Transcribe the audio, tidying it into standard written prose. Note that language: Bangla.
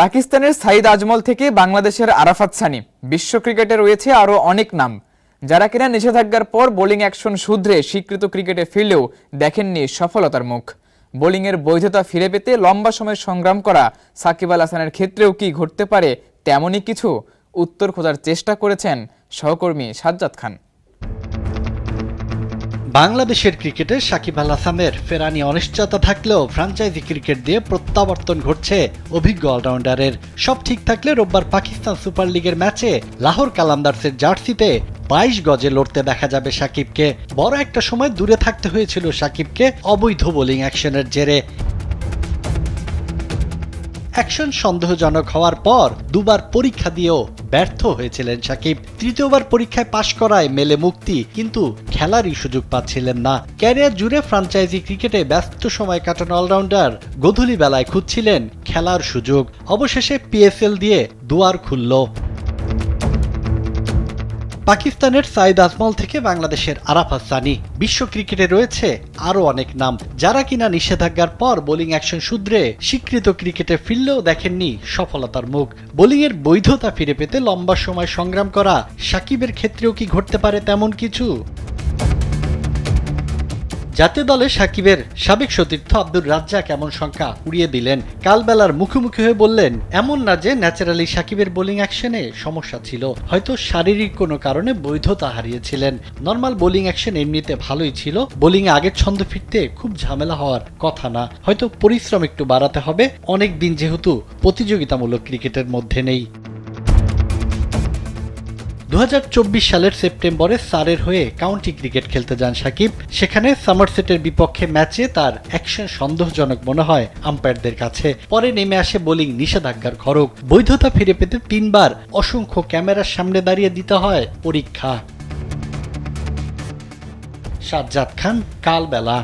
পাকিস্তানের সাঈদ আজমল থেকে বাংলাদেশের আরাফাত সানি, বিশ্ব ক্রিকেটে রয়েছে আরও অনেক নাম যারা কিনা নিষেধাজ্ঞার পর বোলিং অ্যাকশন শুধরে স্বীকৃত ক্রিকেটে ফিরলেও দেখেননি সফলতার মুখ। বোলিংয়ের বৈধতা ফিরে পেতে লম্বা সময় সংগ্রাম করা সাকিব আল হাসানের ক্ষেত্রেও কি ঘটতে পারে তেমনই কিছু উত্তর খোঁজার চেষ্টা করেছেন সহকর্মী সাজ্জাদ খান। বাংলাদেশের ক্রিকেটে সাকিব আল হাসানের ফেরানি অনিশ্চয়তা থাকলেও ফ্র্যাঞ্চাইজি ক্রিকেট দিয়ে প্রত্যাবর্তন ঘটছে অভিজ্ঞ অলরাউন্ডারের। সব ঠিক থাকলে রোববার পাকিস্তান সুপার লিগের ম্যাচে লাহোর কালান্দার্সের জার্সিতে 22 গজে লড়তে দেখা যাবে সাকিবকে। বড় একটা সময় দূরে থাকতে হয়েছিল সাকিবকে অবৈধ বোলিং অ্যাকশনের জেরে। অ্যাকশন সন্দেহজনক হওয়ার পর দুবার পরীক্ষা দিয়েও ব্যর্থ হয়েছিলেন সাকিব। তৃতীয়বার পরীক্ষায় পাশ করায় মেলে মুক্তি, কিন্তু খেলারই সুযোগ পাচ্ছিলেন না। ক্যারিয়ার জুড়ে ফ্র্যাঞ্চাইজি ক্রিকেটে ব্যস্ত সময় কাটানো অলরাউন্ডার গোধূলি বেলায় খুঁজছিলেন খেলার সুযোগ। অবশেষে পিএসএল দিয়ে দুয়ার খুলল। পাকিস্তানের সাঈদ আজমল থেকে বাংলাদেশের আরাফাত সানি। বিশ্ব ক্রিকেটে রয়েছে আরও অনেক নাম যারা কিনা নিষেধাজ্ঞার পর বোলিং অ্যাকশন শুধরে স্বীকৃত ক্রিকেটে ফিরলেও দেখেননি সফলতার মুখ। বোলিংয়ের বৈধতা ফিরে পেতে লম্বা সময় সংগ্রাম করা সাকিবের ক্ষেত্রেও কি ঘটতে পারে তেমন কিছু? জাতীয় দলে সাকিবের সাবেক সতীর্থ আব্দুর রাজ্জাক এমন শঙ্কা উড়িয়ে দিলেন। কালবেলার মুখোমুখি হয়ে বললেন, এমন না যে ন্যাচারালি সাকিবের বোলিং অ্যাকশনে সমস্যা ছিল, হয়তো শারীরিক কোনো কারণে বৈধতা হারিয়েছিলেন। নর্মাল বোলিং অ্যাকশন এমনিতে ভালোই ছিল, বোলিংয়ে আগের ছন্দ ফিরতে খুব ঝামেলা হওয়ার কথা না, হয়তো পরিশ্রম একটু বাড়াতে হবে, অনেক দিন যেহেতু প্রতিযোগিতামূলক ক্রিকেটের মধ্যে নেই। 2024 সালের সেপ্টেম্বরে সারের হয়ে কাউন্টি ক্রিকেট খেলতে যান সাকিব। সেখানে সমারসেটের বিপক্ষে ম্যাচে তার অ্যাকশন সন্দেহজনক মনে হয় আম্পায়ারদের কাছে। পরে নেমে আসে বোলিং নিষেধাজ্ঞার খড়গ। বৈধতা ফিরে পেতে 3 বার অসংখ্য ক্যামেরার সামনে দাঁড়িয়ে দিতে হয় পরীক্ষা। সাজ্জাদ খান, কালবেলা।